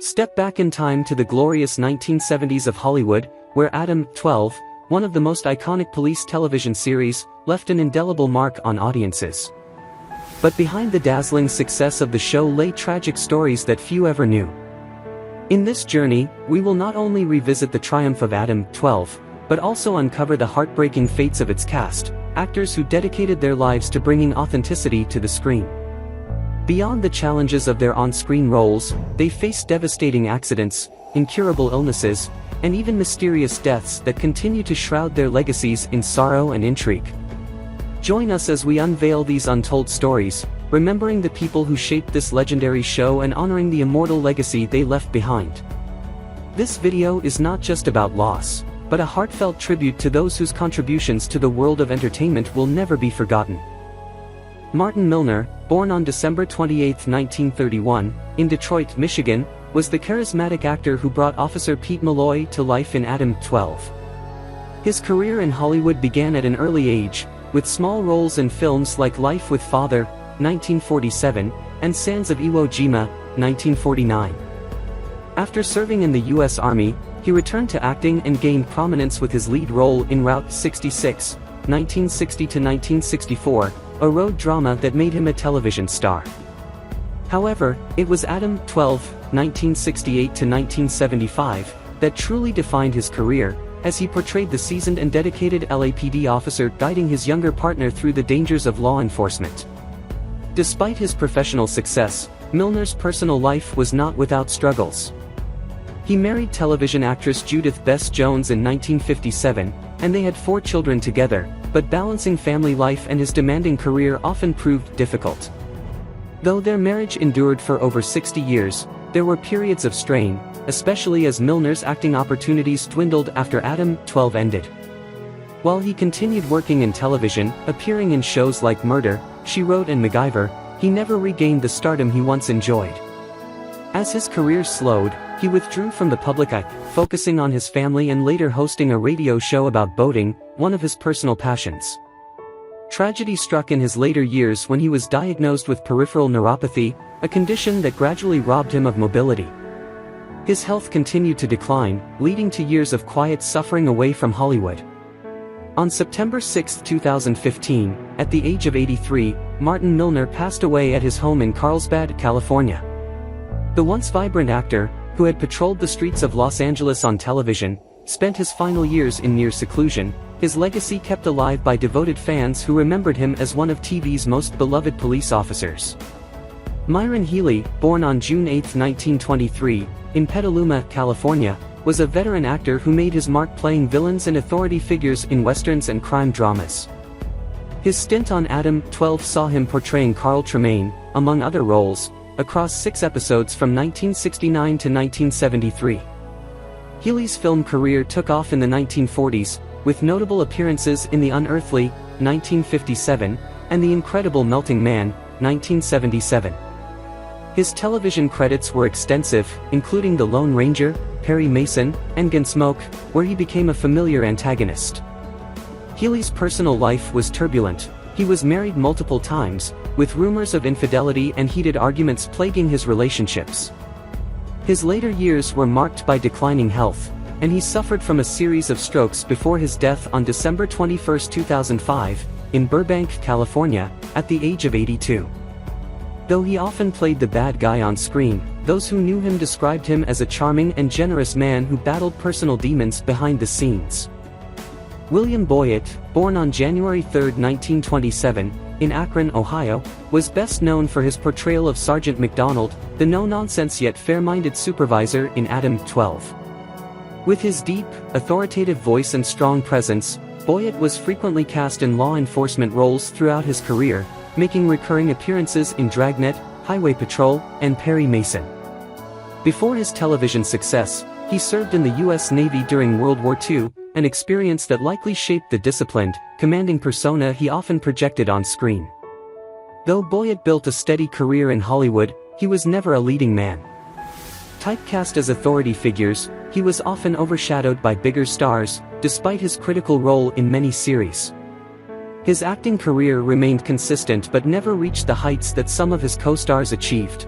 Step back in time to the glorious 1970s of Hollywood, where Adam-12, one of the most iconic police television series, left an indelible mark on audiences. But behind the dazzling success of the show lay tragic stories that few ever knew. In this journey, we will not only revisit the triumph of Adam-12, but also uncover the heartbreaking fates of its cast, actors who dedicated their lives to bringing authenticity to the screen. Beyond the challenges of their on-screen roles, they faced devastating accidents, incurable illnesses, and even mysterious deaths that continue to shroud their legacies in sorrow and intrigue. Join us as we unveil these untold stories, remembering the people who shaped this legendary show and honoring the immortal legacy they left behind. This video is not just about loss, but a heartfelt tribute to those whose contributions to the world of entertainment will never be forgotten. Martin Milner, born on December 28, 1931, in Detroit, Michigan, was the charismatic actor who brought Officer Pete Malloy to life in Adam-12. His career in Hollywood began at an early age, with small roles in films like Life with Father, 1947, and Sands of Iwo Jima, 1949. After serving in the U.S. Army, he returned to acting and gained prominence with his lead role in Route 66, 1960 to 1964, a road drama that made him a television star. However, it was Adam-12, 1968 to 1975, that truly defined his career, as he portrayed the seasoned and dedicated LAPD officer guiding his younger partner through the dangers of law enforcement. Despite his professional success, Milner's personal life was not without struggles. He married television actress Judith Bess Jones in 1957, and they had 4 children together, but balancing family life and his demanding career often proved difficult. Though their marriage endured for over 60 years, there were periods of strain, especially as Milner's acting opportunities dwindled after Adam-12 ended. While he continued working in television, appearing in shows like Murder, She Wrote and MacGyver, he never regained the stardom he once enjoyed. As his career slowed, he withdrew from the public eye, focusing on his family and later hosting a radio show about boating, one of his personal passions. Tragedy struck in his later years when he was diagnosed with peripheral neuropathy, a condition that gradually robbed him of mobility. His health continued to decline, leading to years of quiet suffering away from Hollywood. On September 6, 2015, at the age of 83, Martin Milner passed away at his home in Carlsbad, California. The once vibrant actor, who had patrolled the streets of Los Angeles on television, spent his final years in near seclusion, his legacy kept alive by devoted fans who remembered him as one of TV's most beloved police officers. Myron Healy, born on June 8, 1923, in Petaluma, California, was a veteran actor who made his mark playing villains and authority figures in westerns and crime dramas. His stint on Adam-12 saw him portraying Carl Tremaine, among other roles, across 6 episodes from 1969 to 1973. Healy's film career took off in the 1940s, with notable appearances in The Unearthly, 1957, and The Incredible Melting Man, 1977. His television credits were extensive, including The Lone Ranger, Perry Mason, and Gunsmoke, where he became a familiar antagonist. Healy's personal life was turbulent. He was married multiple times, with rumors of infidelity and heated arguments plaguing his relationships. His later years were marked by declining health, and he suffered from a series of strokes before his death on December 21, 2005, in Burbank, California, at the age of 82. Though he often played the bad guy on screen, those who knew him described him as a charming and generous man who battled personal demons behind the scenes. William Boyett, born on January 3, 1927, in Akron, Ohio, was best known for his portrayal of Sergeant McDonald, the no-nonsense yet fair-minded supervisor in Adam-12. With his deep, authoritative voice and strong presence, Boyett was frequently cast in law enforcement roles throughout his career, making recurring appearances in Dragnet, Highway Patrol, and Perry Mason. Before his television success, he served in the U.S. Navy during World War II, an experience that likely shaped the disciplined, commanding persona he often projected on screen. Though Boyett built a steady career in Hollywood, he was never a leading man. Typecast as authority figures, he was often overshadowed by bigger stars, despite his critical role in many series. His acting career remained consistent but never reached the heights that some of his co-stars achieved.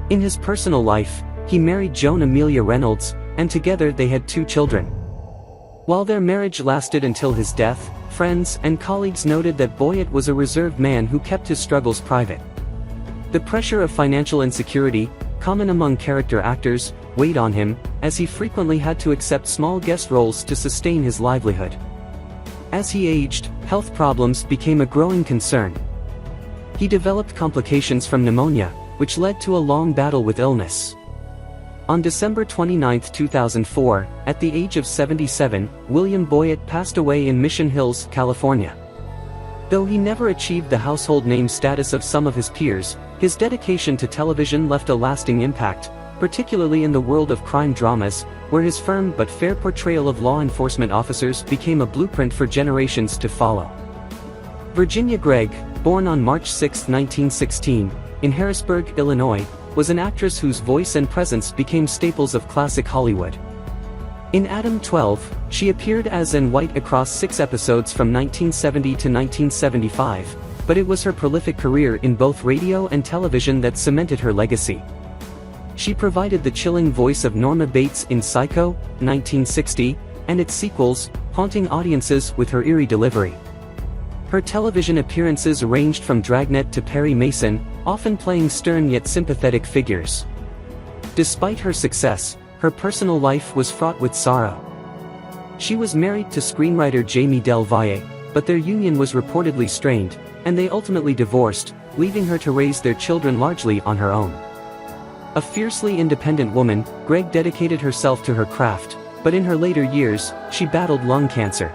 In his personal life, he married Joan Amelia Reynolds, and together they had 2 children. While their marriage lasted until his death, friends and colleagues noted that Boyett was a reserved man who kept his struggles private. The pressure of financial insecurity, common among character actors, weighed on him, as he frequently had to accept small guest roles to sustain his livelihood. As he aged, health problems became a growing concern. He developed complications from pneumonia, which led to a long battle with illness. On December 29, 2004, at the age of 77, William Boyett passed away in Mission Hills, California. Though he never achieved the household name status of some of his peers, his dedication to television left a lasting impact, particularly in the world of crime dramas, where his firm but fair portrayal of law enforcement officers became a blueprint for generations to follow. Virginia Gregg, born on March 6, 1916, in Harrisburg, Illinois, was an actress whose voice and presence became staples of classic Hollywood. In Adam-12, she appeared as Anne White across 6 episodes from 1970 to 1975, but it was her prolific career in both radio and television that cemented her legacy. She provided the chilling voice of Norma Bates in Psycho, 1960, and its sequels, haunting audiences with her eerie delivery. Her television appearances ranged from Dragnet to Perry Mason, often playing stern yet sympathetic figures. Despite her success, her personal life was fraught with sorrow. She was married to screenwriter Jamie Del Valle, but their union was reportedly strained, and they ultimately divorced, leaving her to raise their children largely on her own. A fiercely independent woman, Gregg dedicated herself to her craft, but in her later years, she battled lung cancer.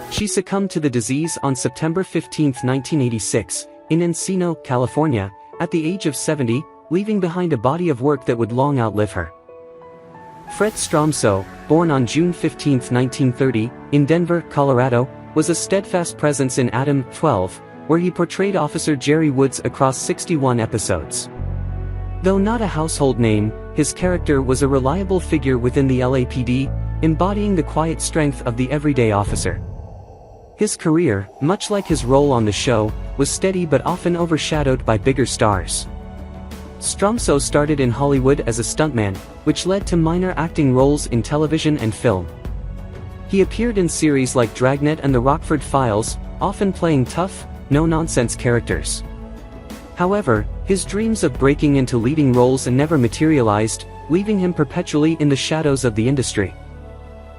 She succumbed to the disease on September 15, 1986, in Encino, California, at the age of 70, leaving behind a body of work that would long outlive her. Fred Stromsoe, born on June 15, 1930, in Denver, Colorado, was a steadfast presence in Adam-12, where he portrayed Officer Jerry Woods across 61 episodes. Though not a household name, his character was a reliable figure within the LAPD, embodying the quiet strength of the everyday officer. His career, much like his role on the show, was steady but often overshadowed by bigger stars. Stromsoe started in Hollywood as a stuntman, which led to minor acting roles in television and film. He appeared in series like Dragnet and The Rockford Files, often playing tough, no-nonsense characters. However, his dreams of breaking into leading roles never materialized, leaving him perpetually in the shadows of the industry.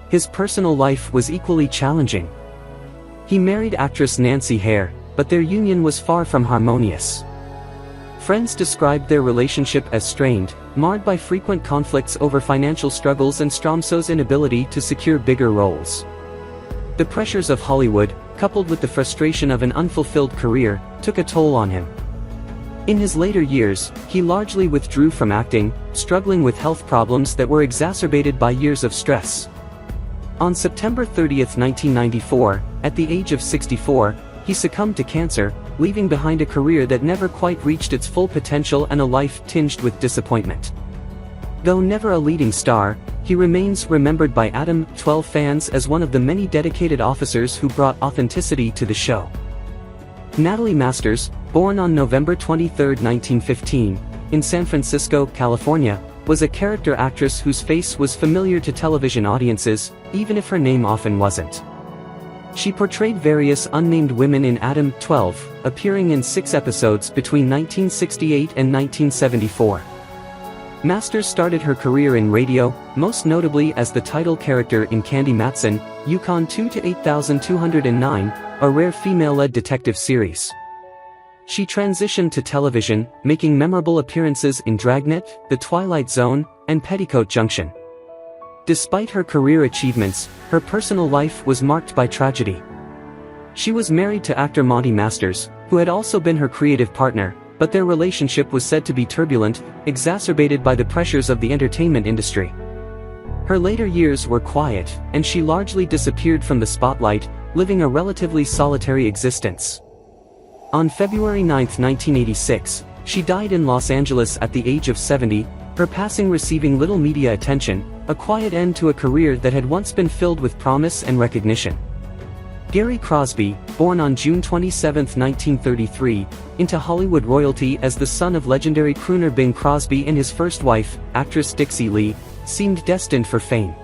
His personal life was equally challenging. He married actress Nancy Hare, but their union was far from harmonious. Friends described their relationship as strained, marred by frequent conflicts over financial struggles and Stromsoe's inability to secure bigger roles. The pressures of Hollywood, coupled with the frustration of an unfulfilled career, took a toll on him. In his later years, he largely withdrew from acting, struggling with health problems that were exacerbated by years of stress. On September 30, 1994, at the age of 64, he succumbed to cancer, leaving behind a career that never quite reached its full potential and a life tinged with disappointment. Though never a leading star, he remains remembered by Adam-12 fans as one of the many dedicated officers who brought authenticity to the show. Natalie Masters, born on November 23, 1915, in San Francisco, California, was a character actress whose face was familiar to television audiences, even if her name often wasn't. She portrayed various unnamed women in Adam-12, appearing in 6 episodes between 1968 and 1974. Masters started her career in radio, most notably as the title character in Candy Matson, Yukon 2-8209, a rare female-led detective series. She transitioned to television, making memorable appearances in Dragnet, The Twilight Zone, and Petticoat Junction. Despite her career achievements, her personal life was marked by tragedy. She was married to actor Monty Masters, who had also been her creative partner, but their relationship was said to be turbulent, exacerbated by the pressures of the entertainment industry. Her later years were quiet, and she largely disappeared from the spotlight, living a relatively solitary existence. On February 9, 1986, she died in Los Angeles at the age of 70, her passing receiving little media attention, a quiet end to a career that had once been filled with promise and recognition. Gary Crosby, born on June 27, 1933, into Hollywood royalty as the son of legendary crooner Bing Crosby and his first wife, actress Dixie Lee, seemed destined for fame.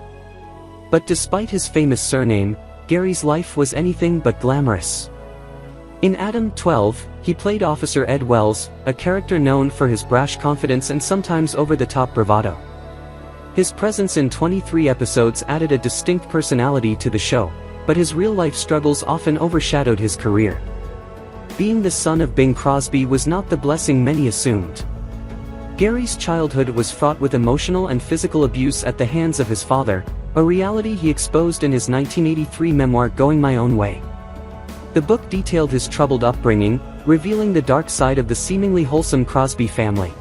But despite his famous surname, Gary's life was anything but glamorous. In Adam-12, he played Officer Ed Wells, a character known for his brash confidence and sometimes over-the-top bravado. His presence in 23 episodes added a distinct personality to the show, but his real-life struggles often overshadowed his career. Being the son of Bing Crosby was not the blessing many assumed. Gary's childhood was fraught with emotional and physical abuse at the hands of his father, a reality he exposed in his 1983 memoir Going My Own Way. The book detailed his troubled upbringing, revealing the dark side of the seemingly wholesome Crosby family.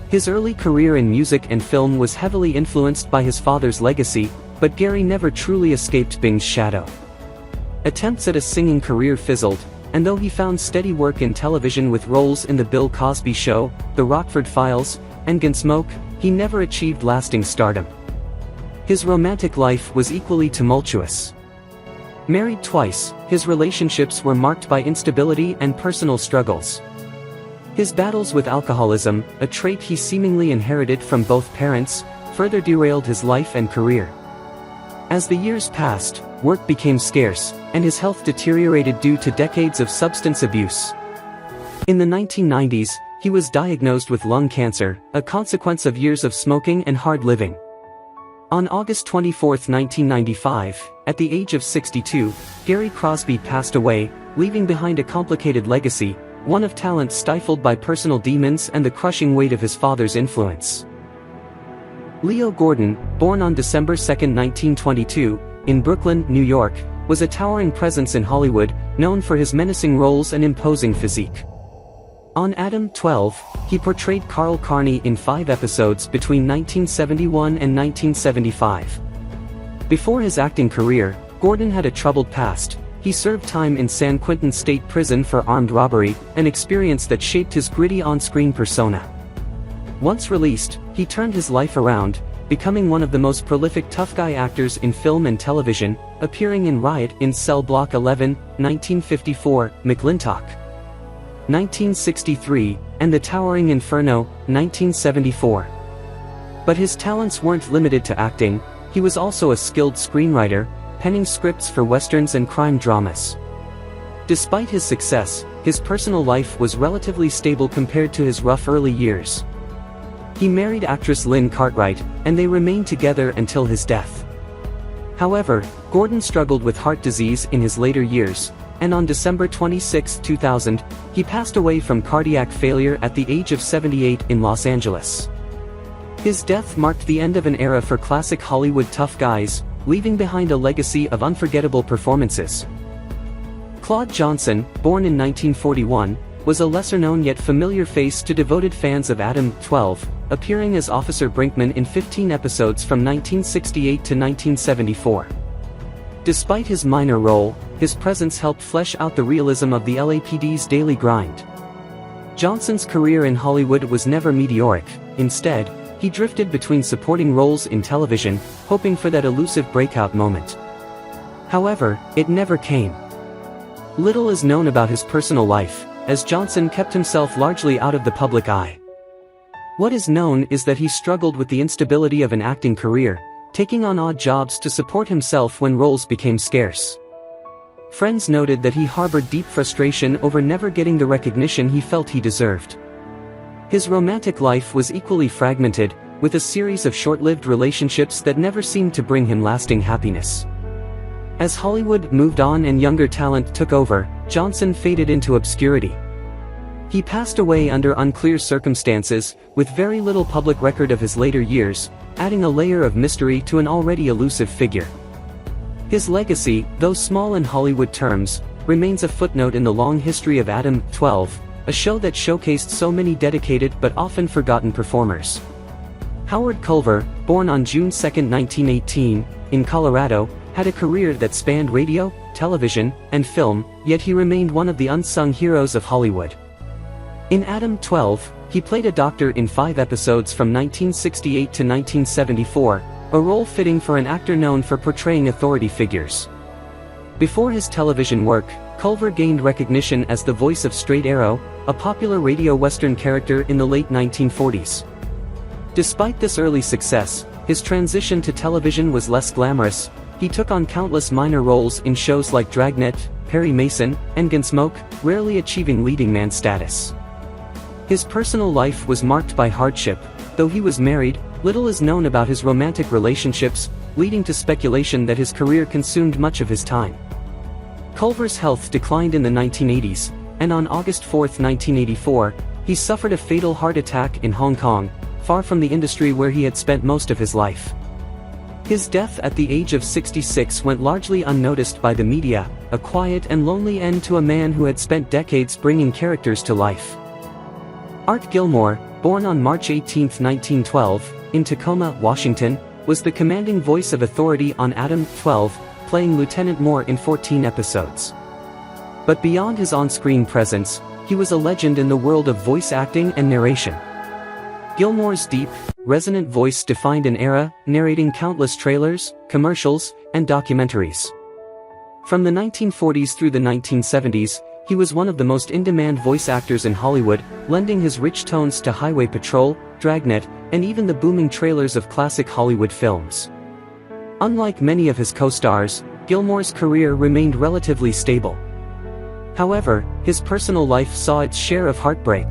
His early career in music and film was heavily influenced by his father's legacy, but Gary never truly escaped Bing's shadow. Attempts at a singing career fizzled, and though he found steady work in television with roles in The Bill Cosby Show, The Rockford Files, and Gunsmoke, he never achieved lasting stardom. His romantic life was equally tumultuous. Married twice, his relationships were marked by instability and personal struggles. His battles with alcoholism, a trait he seemingly inherited from both parents, further derailed his life and career. As the years passed, work became scarce, and his health deteriorated due to decades of substance abuse. In the 1990s, he was diagnosed with lung cancer, a consequence of years of smoking and hard living. On August 24, 1995, at the age of 62, Gary Crosby passed away, leaving behind a complicated legacy, one of talent stifled by personal demons and the crushing weight of his father's influence. Leo Gordon, born on December 2, 1922, in Brooklyn, New York, was a towering presence in Hollywood, known for his menacing roles and imposing physique. On Adam-12, he portrayed Carl Carney in 5 episodes between 1971 and 1975. Before his acting career, Gordon had a troubled past. He served time in San Quentin State Prison for armed robbery, an experience that shaped his gritty on-screen persona. Once released, he turned his life around, becoming one of the most prolific tough guy actors in film and television, appearing in Riot in Cell Block 11, 1954, McLintock, 1963, and The Towering Inferno, 1974. But his talents weren't limited to acting. He was also a skilled screenwriter, penning scripts for westerns and crime dramas. Despite his success, his personal life was relatively stable compared to his rough early years. He married actress Lynn Cartwright, and they remained together until his death. However, Gordon struggled with heart disease in his later years, and on December 26, 2000, he passed away from cardiac failure at the age of 78 in Los Angeles. His death marked the end of an era for classic Hollywood tough guys, leaving behind a legacy of unforgettable performances. Claude Johnson, born in 1941, was a lesser-known yet familiar face to devoted fans of Adam-12, appearing as Officer Brinkman in 15 episodes from 1968 to 1974. Despite his minor role, his presence helped flesh out the realism of the LAPD's daily grind. Johnson's career in Hollywood was never meteoric. Instead, he drifted between supporting roles in television, hoping for that elusive breakout moment. However, it never came. Little is known about his personal life, as Johnson kept himself largely out of the public eye. What is known is that he struggled with the instability of an acting career, taking on odd jobs to support himself when roles became scarce. Friends noted that he harbored deep frustration over never getting the recognition he felt he deserved. His romantic life was equally fragmented, with a series of short-lived relationships that never seemed to bring him lasting happiness. As Hollywood moved on and younger talent took over, Johnson faded into obscurity. He passed away under unclear circumstances, with very little public record of his later years, adding a layer of mystery to an already elusive figure. His legacy, though small in Hollywood terms, remains a footnote in the long history of Adam-12, a show that showcased so many dedicated but often forgotten performers. Howard Culver, born on June 2, 1918, in Colorado, had a career that spanned radio, television, and film, yet he remained one of the unsung heroes of Hollywood. In Adam-12, he played a doctor in 5 episodes from 1968 to 1974, a role fitting for an actor known for portraying authority figures. Before his television work, Culver gained recognition as the voice of Straight Arrow, a popular radio western character in the late 1940s. Despite this early success, his transition to television was less glamorous. He took on countless minor roles in shows like Dragnet, Perry Mason, and Gunsmoke, rarely achieving leading man status. His personal life was marked by hardship. Though he was married, little is known about his romantic relationships, leading to speculation that his career consumed much of his time. Culver's health declined in the 1980s, and on August 4, 1984, he suffered a fatal heart attack in Hong Kong, far from the industry where he had spent most of his life. His death at the age of 66 went largely unnoticed by the media, a quiet and lonely end to a man who had spent decades bringing characters to life. Art Gilmore, born on March 18, 1912, in Tacoma, Washington, was the commanding voice of authority on Adam-12, playing Lieutenant Moore in 14 episodes. But beyond his on-screen presence, he was a legend in the world of voice acting and narration. Gilmore's deep, resonant voice defined an era, narrating countless trailers, commercials, and documentaries. From the 1940s through the 1970s, he was one of the most in-demand voice actors in Hollywood, lending his rich tones to Highway Patrol, Dragnet, and even the booming trailers of classic Hollywood films. Unlike many of his co-stars, Gilmore's career remained relatively stable. However, his personal life saw its share of heartbreak.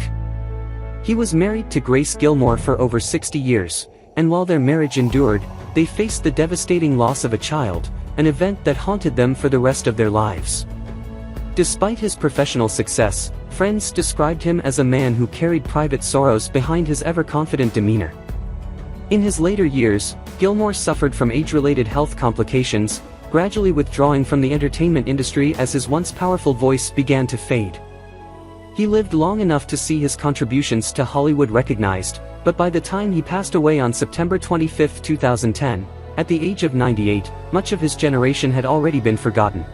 He was married to Grace Gilmore for over 60 years, and while their marriage endured, they faced the devastating loss of a child, an event that haunted them for the rest of their lives. Despite his professional success, friends described him as a man who carried private sorrows behind his ever-confident demeanor. In his later years, Gilmore suffered from age-related health complications, gradually withdrawing from the entertainment industry as his once powerful voice began to fade. He lived long enough to see his contributions to Hollywood recognized, but by the time he passed away on September 25, 2010, at the age of 98, much of his generation had already been forgotten.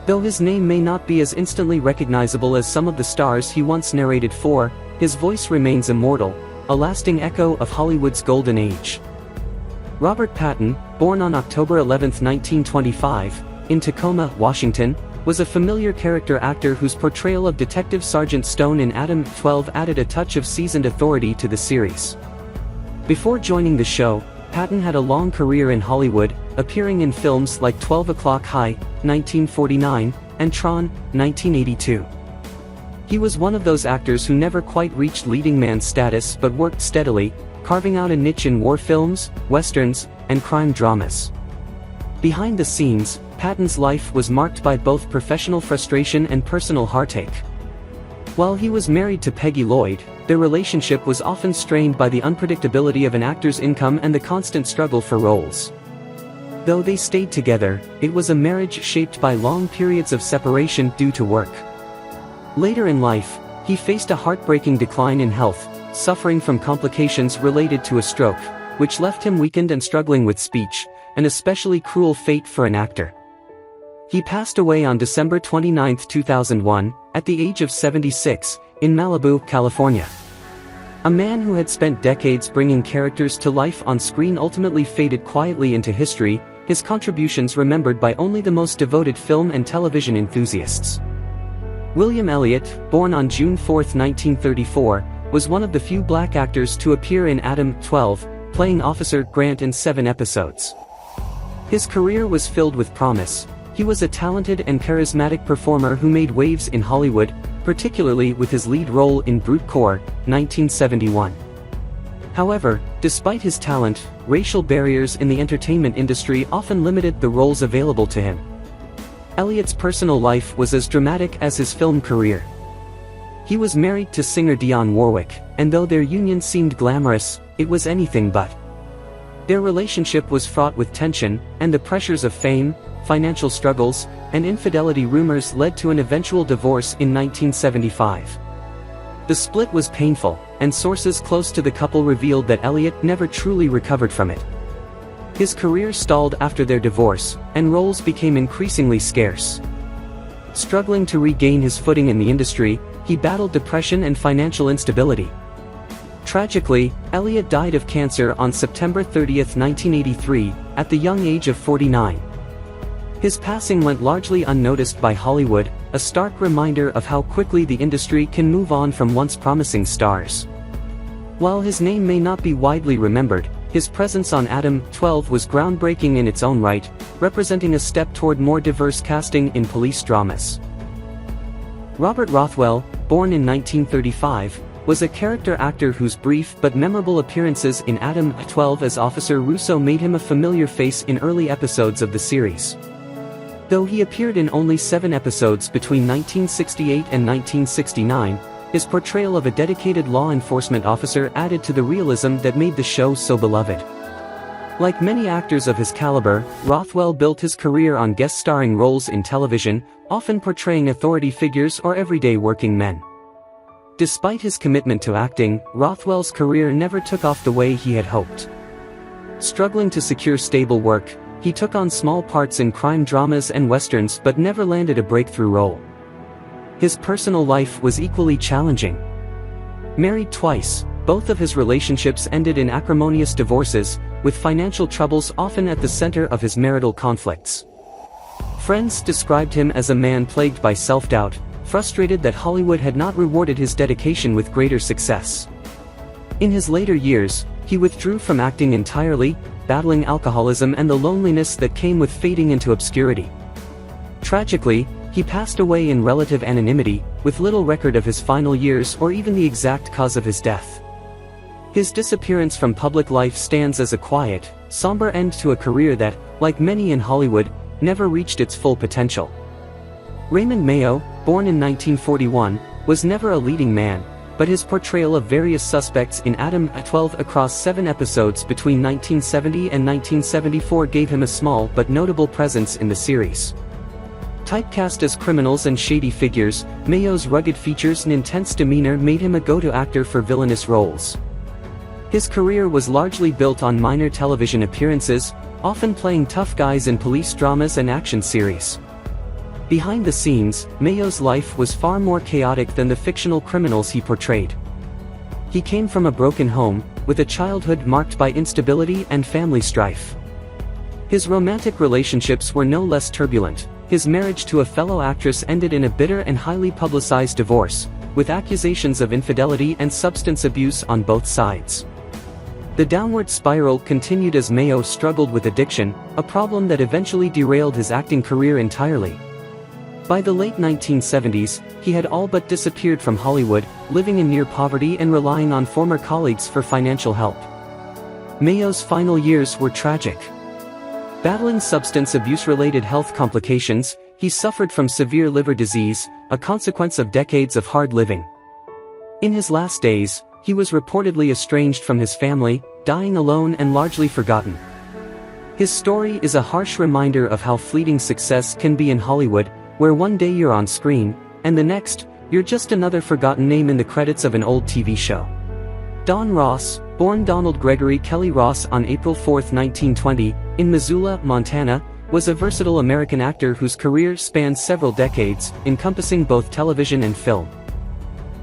Though his name may not be as instantly recognizable as some of the stars he once narrated for, his voice remains immortal, a lasting echo of Hollywood's golden age. Robert Patton, born on October 11, 1925, in Tacoma, Washington, was a familiar character actor whose portrayal of Detective Sergeant Stone in Adam-12 added a touch of seasoned authority to the series. Before joining the show, Patton had a long career in Hollywood, appearing in films like 12 O'Clock High, 1949, and Tron, 1982. He was one of those actors who never quite reached leading man status but worked steadily, carving out a niche in war films, westerns, and crime dramas. Behind the scenes, Patton's life was marked by both professional frustration and personal heartache. While he was married to Peggy Lloyd, their relationship was often strained by the unpredictability of an actor's income and the constant struggle for roles. Though they stayed together, it was a marriage shaped by long periods of separation due to work. Later in life, he faced a heartbreaking decline in health, suffering from complications related to a stroke, which left him weakened and struggling with speech, an especially cruel fate for an actor. He passed away on December 29, 2001, at the age of 76, in Malibu, California. A man who had spent decades bringing characters to life on screen ultimately faded quietly into history, his contributions remembered by only the most devoted film and television enthusiasts. William Elliott, born on June 4, 1934, was one of the few black actors to appear in Adam-12, playing Officer Grant in 7 episodes. His career was filled with promise. He was a talented and charismatic performer who made waves in Hollywood, particularly with his lead role in Brute Core, 1971. However, despite his talent, racial barriers in the entertainment industry often limited the roles available to him. Elliott's personal life was as dramatic as his film career. He was married to singer Dionne Warwick, and though their union seemed glamorous, it was anything but. Their relationship was fraught with tension, and the pressures of fame, financial struggles, and infidelity rumors led to an eventual divorce in 1975. The split was painful, and sources close to the couple revealed that Elliott never truly recovered from it. His career stalled after their divorce, and roles became increasingly scarce. Struggling to regain his footing in the industry, he battled depression and financial instability. Tragically, Elliott died of cancer on September 30, 1983, at the young age of 49. His passing went largely unnoticed by Hollywood, a stark reminder of how quickly the industry can move on from once promising stars. While his name may not be widely remembered, his presence on Adam-12 was groundbreaking in its own right, representing a step toward more diverse casting in police dramas. Robert Rothwell, born in 1935, was a character actor whose brief but memorable appearances in Adam-12 as Officer Russo made him a familiar face in early episodes of the series. Though he appeared in only 7 episodes between 1968 and 1969, his portrayal of a dedicated law enforcement officer added to the realism that made the show so beloved. Like many actors of his caliber, Rothwell built his career on guest-starring roles in television, often portraying authority figures or everyday working men. Despite his commitment to acting, Rothwell's career never took off the way he had hoped. Struggling to secure stable work, he took on small parts in crime dramas and westerns but never landed a breakthrough role. His personal life was equally challenging. Married twice, both of his relationships ended in acrimonious divorces, with financial troubles often at the center of his marital conflicts. Friends described him as a man plagued by self-doubt, frustrated that Hollywood had not rewarded his dedication with greater success. In his later years, he withdrew from acting entirely, battling alcoholism and the loneliness that came with fading into obscurity. Tragically, he passed away in relative anonymity, with little record of his final years or even the exact cause of his death. His disappearance from public life stands as a quiet, somber end to a career that, like many in Hollywood, never reached its full potential. Raymond Mayo, born in 1941, was never a leading man, but his portrayal of various suspects in Adam-12 across 7 episodes between 1970 and 1974 gave him a small but notable presence in the series. Typecast as criminals and shady figures, Mayo's rugged features and intense demeanor made him a go-to actor for villainous roles. His career was largely built on minor television appearances, often playing tough guys in police dramas and action series. Behind the scenes, Mayo's life was far more chaotic than the fictional criminals he portrayed. He came from a broken home, with a childhood marked by instability and family strife. His romantic relationships were no less turbulent. His marriage to a fellow actress ended in a bitter and highly publicized divorce, with accusations of infidelity and substance abuse on both sides. The downward spiral continued as Mayo struggled with addiction, a problem that eventually derailed his acting career entirely. By the late 1970s, he had all but disappeared from Hollywood, living in near poverty and relying on former colleagues for financial help. Mayo's final years were tragic. Battling substance abuse-related health complications, he suffered from severe liver disease, a consequence of decades of hard living. In his last days, he was reportedly estranged from his family, dying alone and largely forgotten. His story is a harsh reminder of how fleeting success can be in Hollywood, where one day you're on screen, and the next, you're just another forgotten name in the credits of an old TV show. Don Ross, born Donald Gregory Kelly Ross on April 4, 1920, in Missoula, Montana, was a versatile American actor whose career spanned several decades, encompassing both television and film.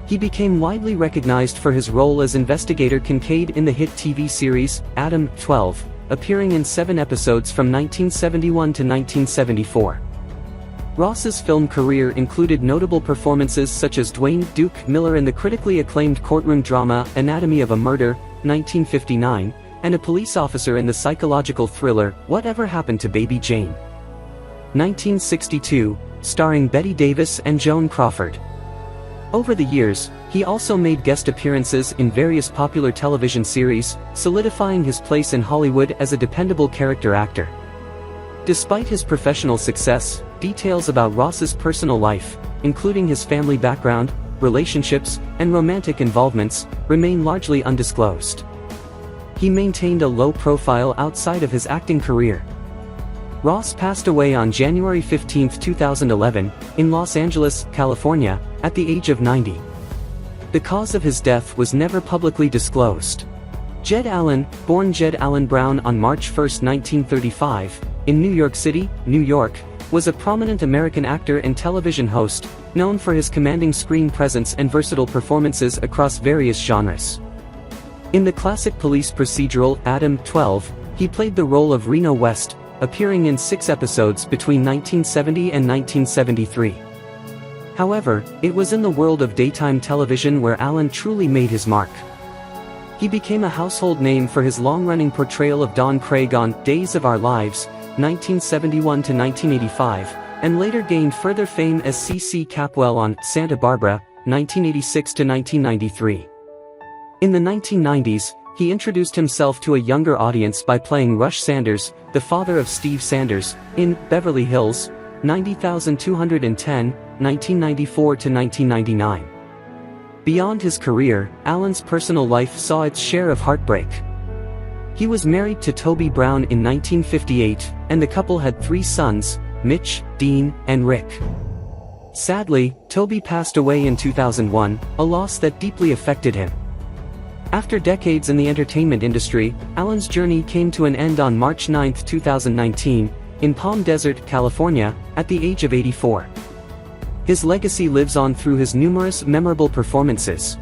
He became widely recognized for his role as Investigator Kincaid in the hit TV series, Adam-12, appearing in 7 episodes from 1971 to 1974. Ross's film career included notable performances such as Dwayne "Duke" Miller in the critically acclaimed courtroom drama Anatomy of a Murder, 1959, and a police officer in the psychological thriller Whatever Happened to Baby Jane, 1962, starring Bette Davis and Joan Crawford. Over the years, he also made guest appearances in various popular television series, solidifying his place in Hollywood as a dependable character actor. Despite his professional success, details about Ross's personal life, including his family background, relationships, and romantic involvements, remain largely undisclosed. He maintained a low profile outside of his acting career. Ross passed away on January 15, 2011, in Los Angeles, California, at the age of 90. The cause of his death was never publicly disclosed. Jed Allen, born Jed Allen Brown on March 1, 1935, in New York City, New York, was a prominent American actor and television host, known for his commanding screen presence and versatile performances across various genres. In the classic police procedural Adam-12, he played the role of Reno West, a appearing in 6 episodes between 1970 and 1973. However, it was in the world of daytime television where Alan truly made his mark. He became a household name for his long-running portrayal of Don Craig on Days of Our Lives, 1971 to 1985, and later gained further fame as C.C. Capwell on Santa Barbara, 1986 to 1993. In the 1990s, he introduced himself to a younger audience by playing Rush Sanders, the father of Steve Sanders, in Beverly Hills, 90210, 1994 to 1999. Beyond his career, Alan's personal life saw its share of heartbreak. He was married to Toby Brown in 1958, and the couple had 3 sons, Mitch, Dean, and Rick. Sadly, Toby passed away in 2001, a loss that deeply affected him. After decades in the entertainment industry, Alan's journey came to an end on March 9, 2019, in Palm Desert, California, at the age of 84. His legacy lives on through his numerous memorable performances.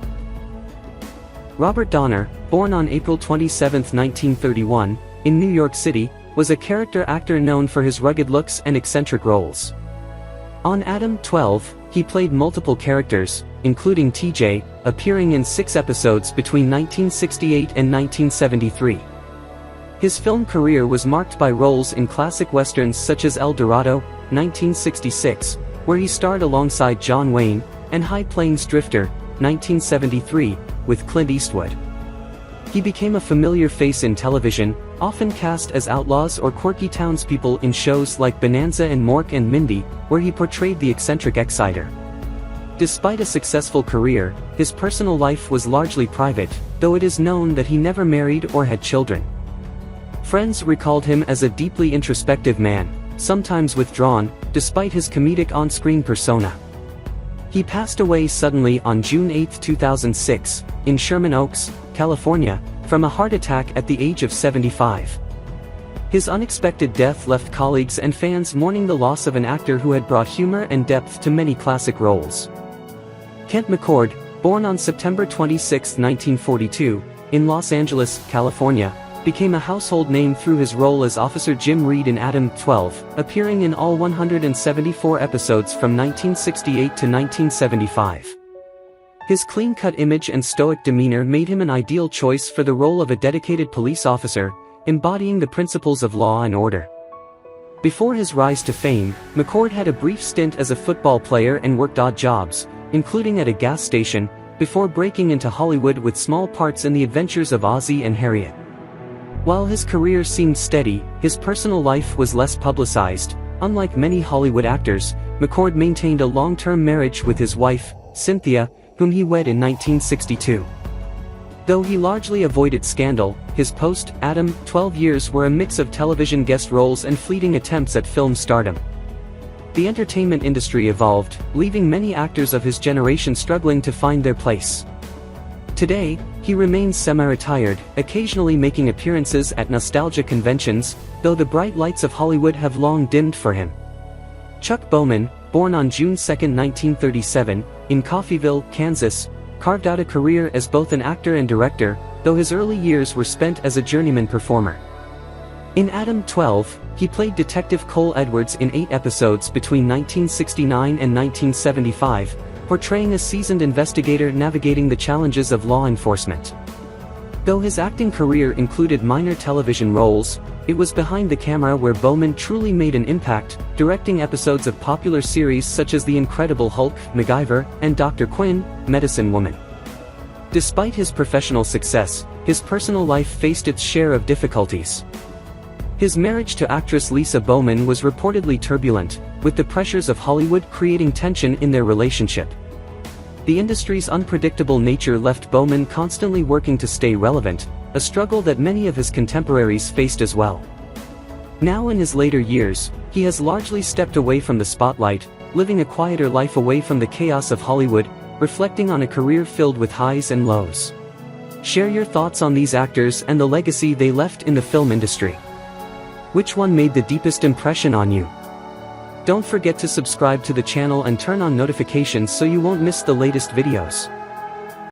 Robert Donner, born on April 27, 1931, in New York City, was a character actor known for his rugged looks and eccentric roles. On Adam-12, he played multiple characters, including TJ, appearing in 6 episodes between 1968 and 1973. His film career was marked by roles in classic westerns such as El Dorado, 1966, where he starred alongside John Wayne, and High Plains Drifter, 1973, with Clint Eastwood. He became a familiar face in television, often cast as outlaws or quirky townspeople in shows like Bonanza and Mork and Mindy, where he portrayed the eccentric exciter. Despite a successful career, his personal life was largely private, though it is known that he never married or had children. Friends recalled him as a deeply introspective man, sometimes withdrawn, despite his comedic on-screen persona. He passed away suddenly on June 8, 2006, in Sherman Oaks, California, from a heart attack at the age of 75. His unexpected death left colleagues and fans mourning the loss of an actor who had brought humor and depth to many classic roles. Kent McCord, born on September 26, 1942, in Los Angeles, California, became a household name through his role as Officer Jim Reed in Adam-12, appearing in all 174 episodes from 1968 to 1975. His clean-cut image and stoic demeanor made him an ideal choice for the role of a dedicated police officer, embodying the principles of law and order. Before his rise to fame, McCord had a brief stint as a football player and worked odd jobs, including at a gas station, before breaking into Hollywood with small parts in The Adventures of Ozzie and Harriet. While his career seemed steady, his personal life was less publicized. Unlike many Hollywood actors, McCord maintained a long-term marriage with his wife, Cynthia, whom he wed in 1962. Though he largely avoided scandal, his post-Adam-12 years were a mix of television guest roles and fleeting attempts at film stardom. The entertainment industry evolved, leaving many actors of his generation struggling to find their place. Today, he remains semi-retired, occasionally making appearances at nostalgia conventions, though the bright lights of Hollywood have long dimmed for him. Chuck Bowman, born on June 2, 1937, in Coffeyville, Kansas, carved out a career as both an actor and director, though his early years were spent as a journeyman performer. In Adam-12, he played Detective Cole Edwards in 8 episodes between 1969 and 1975, portraying a seasoned investigator navigating the challenges of law enforcement. Though his acting career included minor television roles, it was behind the camera where Bowman truly made an impact, directing episodes of popular series such as The Incredible Hulk, MacGyver, and Dr. Quinn, Medicine Woman. Despite his professional success, his personal life faced its share of difficulties. His marriage to actress Lisa Bowman was reportedly turbulent, with the pressures of Hollywood creating tension in their relationship. The industry's unpredictable nature left Bowman constantly working to stay relevant, a struggle that many of his contemporaries faced as well. Now in his later years, he has largely stepped away from the spotlight, living a quieter life away from the chaos of Hollywood, reflecting on a career filled with highs and lows. Share your thoughts on these actors and the legacy they left in the film industry. Which one made the deepest impression on you? Don't forget to subscribe to the channel and turn on notifications so you won't miss the latest videos.